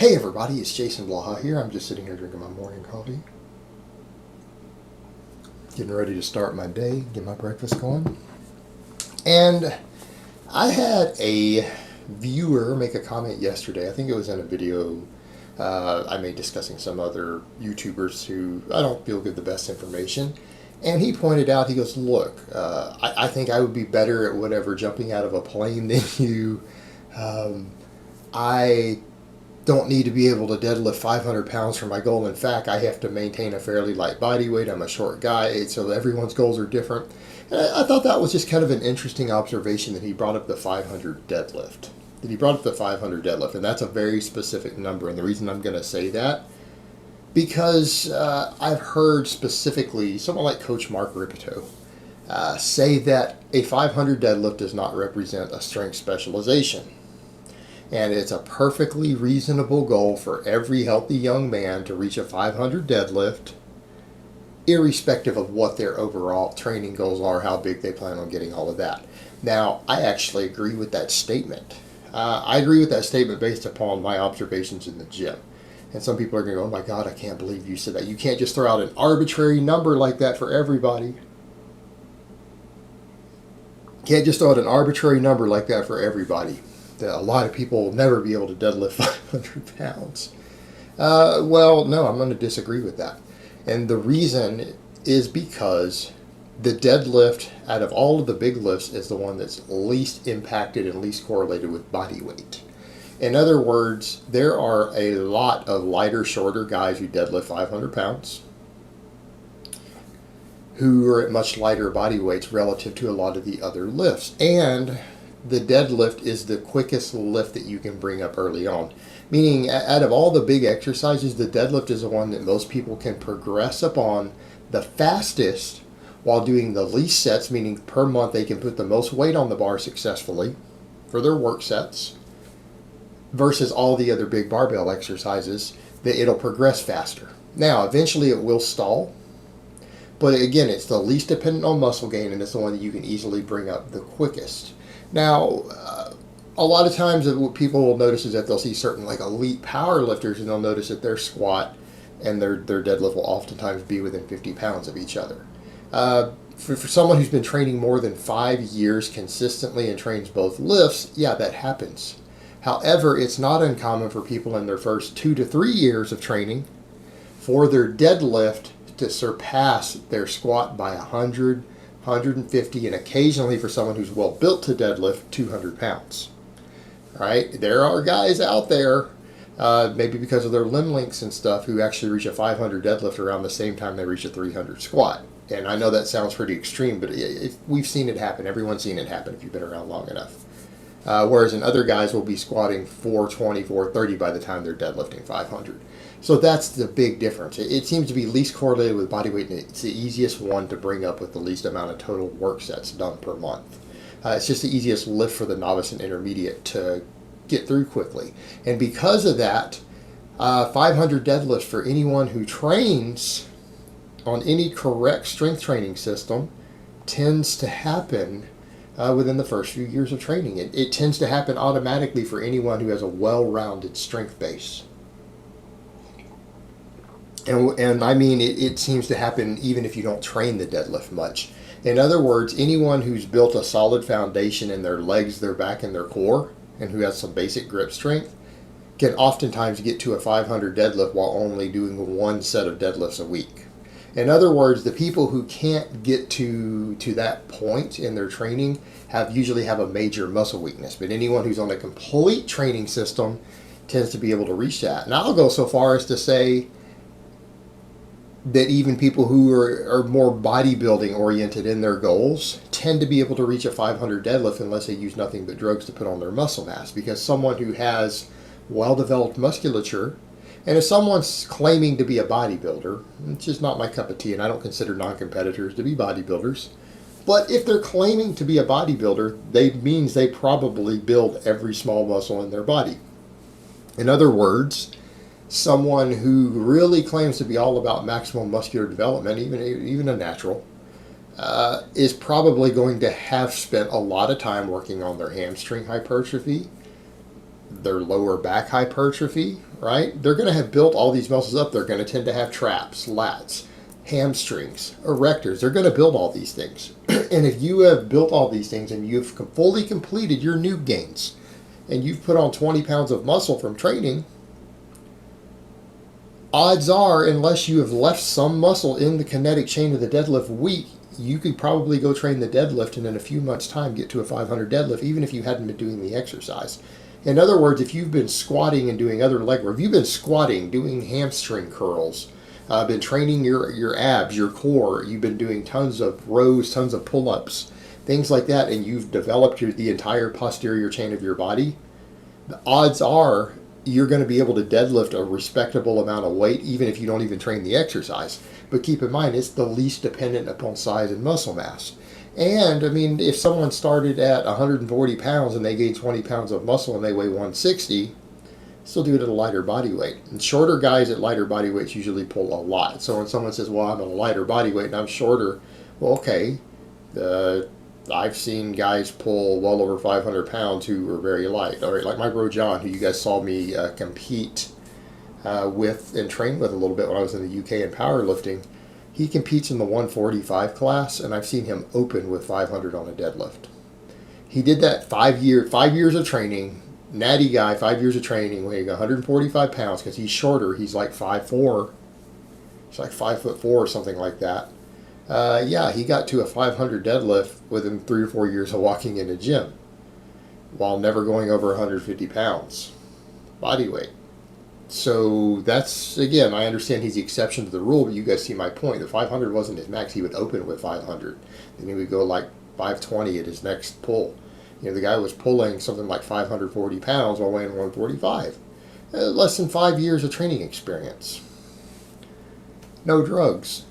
Hey everybody, it's Jason Blaha here. I'm just sitting here drinking my morning coffee. Getting ready to start my day, get my breakfast going. And I had a viewer make a comment yesterday. I think it was in a video I made discussing some other YouTubers who I don't feel give the best information. And he pointed out, he goes, look, I think I would be better at whatever jumping out of a plane than you. I don't need to be able to deadlift 500 pounds for my goal. In fact, I have to maintain a fairly light body weight. I'm a short guy, so everyone's goals are different. And I thought that was just kind of an interesting observation that he brought up the 500 deadlift. That he brought up the 500 deadlift, and that's a very specific number. And the reason I'm going to say that, because I've heard specifically someone like Coach Mark Ripito say that a 500 deadlift does not represent a strength specialization. And it's a perfectly reasonable goal for every healthy young man to reach a 500 deadlift, irrespective of what their overall training goals are, how big they plan on getting, all of that. Now, I actually agree with that statement. I agree with that statement based upon my observations in the gym. And some people are going to go, oh my God, I can't believe you said that. You can't just throw out an arbitrary number like that for everybody. Can't just throw out an arbitrary number like that for everybody. A lot of people will never be able to deadlift 500 pounds. Well, no, I'm going to disagree with that. And the reason is because the deadlift, out of all of the big lifts, is the one that's least impacted and least correlated with body weight. In other words, there are a lot of lighter, shorter guys who deadlift 500 pounds who are at much lighter body weights relative to a lot of the other lifts. And the deadlift is the quickest lift that you can bring up early on. Meaning, out of all the big exercises, the deadlift is the one that most people can progress upon the fastest while doing the least sets, meaning per month they can put the most weight on the bar successfully for their work sets, versus all the other big barbell exercises that it'll progress faster. Now, eventually it will stall, but again, it's the least dependent on muscle gain, and it's the one that you can easily bring up the quickest. Now, a lot of times what people will notice is that they'll see certain like elite power lifters, and they'll notice that their squat and their deadlift will oftentimes be within 50 pounds of each other. For someone who's been training more than 5 years consistently and trains both lifts, yeah, that happens. However, it's not uncommon for people in their first 2 to 3 years of training for their deadlift to surpass their squat by 100, 150, and occasionally for someone who's well built to deadlift 200 pounds. All right, there are guys out there, maybe because of their limb lengths and stuff, who actually reach a 500 deadlift around the same time they reach a 300 squat. And I know that sounds pretty extreme, but we've seen it happen. Everyone's seen it happen if you've been around long enough. Whereas in other guys will be squatting 420, 430 by the time they're deadlifting 500. So that's the big difference. It seems to be least correlated with body weight, and it's the easiest one to bring up with the least amount of total work sets done per month. It's just the easiest lift for the novice and intermediate to get through quickly. And because of that, 500 deadlifts for anyone who trains on any correct strength training system tends to happen within the first few years of training. It tends to happen automatically for anyone who has a well-rounded strength base. And I mean, it seems to happen even if you don't train the deadlift much. In other words, anyone who's built a solid foundation in their legs, their back, and their core, and who has some basic grip strength, can oftentimes get to a 500 deadlift while only doing one set of deadlifts a week. In other words, the people who can't get to that point in their training usually have a major muscle weakness. But anyone who's on a complete training system tends to be able to reach that. And I'll go so far as to say that even people who are more bodybuilding oriented in their goals tend to be able to reach a 500 deadlift unless they use nothing but drugs to put on their muscle mass. Because someone who has well-developed musculature, and if someone's claiming to be a bodybuilder, it's just not my cup of tea, and I don't consider non-competitors to be bodybuilders. But if they're claiming to be a bodybuilder, that means they probably build every small muscle in their body. In other words, someone who really claims to be all about maximum muscular development, even a natural, is probably going to have spent a lot of time working on their hamstring hypertrophy, their lower back hypertrophy, right? They're going to have built all these muscles up. They're going to tend to have traps, lats, hamstrings, erectors. They're going to build all these things. And if you have built all these things and you've fully completed your noob gains and you've put on 20 pounds of muscle from training, odds are, unless you have left some muscle in the kinetic chain of the deadlift weak, you could probably go train the deadlift and in a few months' time get to a 500 deadlift, even if you hadn't been doing the exercise. In other words, if you've been squatting and doing other leg work, if you've been squatting, doing hamstring curls, been training your abs, your core, you've been doing tons of rows, tons of pull-ups, things like that, and you've developed the entire posterior chain of your body, the odds are you're going to be able to deadlift a respectable amount of weight even if you don't even train the exercise. But keep in mind, it's the least dependent upon size and muscle mass. And, I mean, if someone started at 140 pounds and they gained 20 pounds of muscle and they weigh 160, still do it at a lighter body weight. And shorter guys at lighter body weights usually pull a lot. So when someone says, well, I'm at a lighter body weight and I'm shorter, well, okay. I've seen guys pull well over 500 pounds who are very light. All right, like my bro John, who you guys saw me compete with and train with a little bit when I was in the UK in powerlifting. He competes in the 145 class, and I've seen him open with 500 on a deadlift. He did that 5 years of training. Natty guy, 5 years of training, weighing 145 pounds because he's shorter. He's like 5'4". He's like 5'4" or something like that. Yeah, he got to a 500 deadlift within 3 or 4 years of walking in a gym while never going over 150 pounds body weight. So that's, again, I understand he's the exception to the rule, but you guys see my point. The 500 wasn't his max. He would open with 500. Then he would go like 520 at his next pull. You know, the guy was pulling something like 540 pounds while weighing 145. Less than 5 years of training experience. No drugs.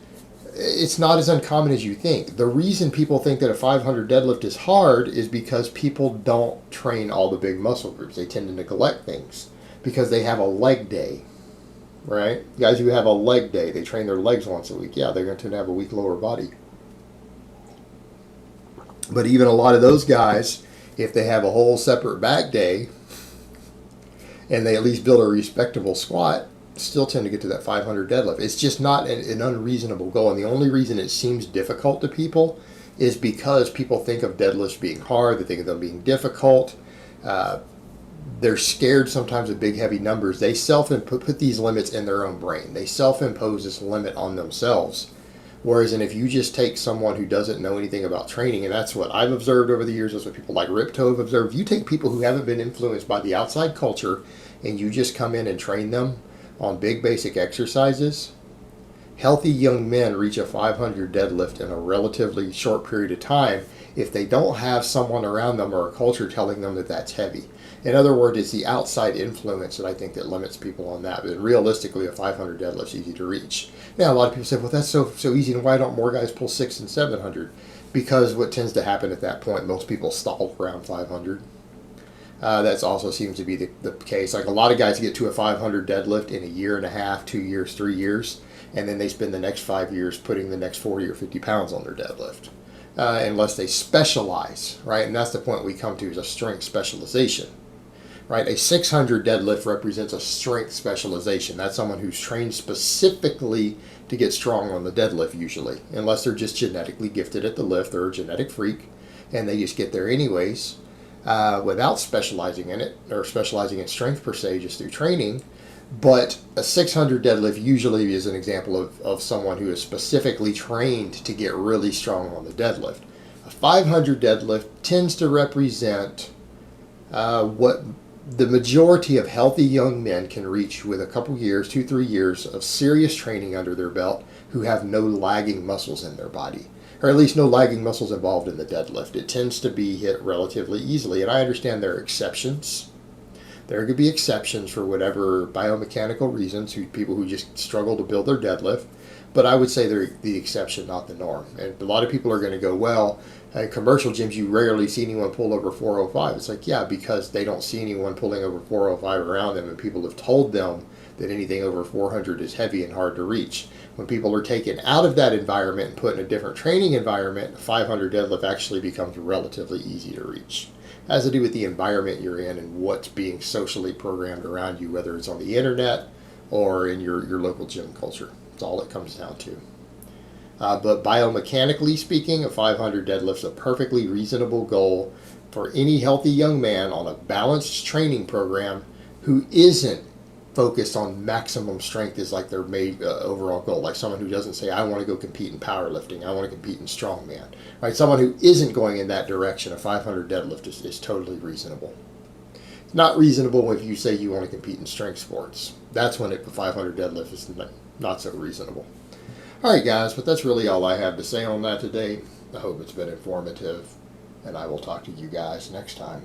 It's not as uncommon as you think. The reason people think that a 500 deadlift is hard is because people don't train all the big muscle groups. They tend to neglect things because they have a leg day, right? Guys who have a leg day, they train their legs once a week. Yeah, they're going to tend to have a weak lower body. But even a lot of those guys, if they have a whole separate back day and they at least build a respectable squat, still tend to get to that 500 deadlift. It's just not an unreasonable goal. And the only reason it seems difficult to people is because people think of deadlifts being hard. They think of them being difficult. They're scared sometimes of big, heavy numbers. They put these limits in their own brain. They self-impose this limit on themselves. Whereas, and if you just take someone who doesn't know anything about training, and that's what I've observed over the years, that's what people like Ripto have observed. You take people who haven't been influenced by the outside culture and you just come in and train them on big basic exercises, healthy young men reach a 500 deadlift in a relatively short period of time if they don't have someone around them or a culture telling them that that's heavy. In other words, it's the outside influence that I think that limits people on that. But realistically, a 500 deadlift is easy to reach. Now, a lot of people say, well, that's so easy, and why don't more guys pull 600 and 700? Because what tends to happen at that point, most people stall around 500. That also seems to be the case. Like a lot of guys get to a 500 deadlift in a year and a half, 2 years, 3 years, and then they spend the next 5 years putting the next 40 or 50 pounds on their deadlift. Unless they specialize, right? And that's the point we come to, is a strength specialization, right? A 600 deadlift represents a strength specialization. That's someone who's trained specifically to get strong on the deadlift usually, unless they're just genetically gifted at the lift. They're a genetic freak, and they just get there anyways. Without specializing in it, or specializing in strength per se, just through training. But a 600 deadlift usually is an example of someone who is specifically trained to get really strong on the deadlift. A 500 deadlift tends to represent what the majority of healthy young men can reach with a couple years, 2-3 years of serious training under their belt, who have no lagging muscles in their body. Or at least no lagging muscles involved in the deadlift. It tends to be hit relatively easily. And I understand there are exceptions. There could be exceptions for whatever biomechanical reasons, people who just struggle to build their deadlift. But I would say they're the exception, not the norm. And a lot of people are going to go, well, in commercial gyms, you rarely see anyone pull over 405. It's like, yeah, because they don't see anyone pulling over 405 around them, and people have told them that anything over 400 is heavy and hard to reach. When people are taken out of that environment and put in a different training environment, 500 deadlift actually becomes relatively easy to reach. It has to do with the environment you're in and what's being socially programmed around you, whether it's on the internet or in your local gym culture. That's all it comes down to. But biomechanically speaking, a 500 deadlift is a perfectly reasonable goal for any healthy young man on a balanced training program who isn't focused on maximum strength as like their main overall goal. Like someone who doesn't say, I want to go compete in powerlifting, I want to compete in strongman. Right? Someone who isn't going in that direction, a 500 deadlift is totally reasonable. It's not reasonable if you say you want to compete in strength sports. That's when a 500 deadlift is not so reasonable. All right, guys, but that's really all I have to say on that today. I hope it's been informative, and I will talk to you guys next time.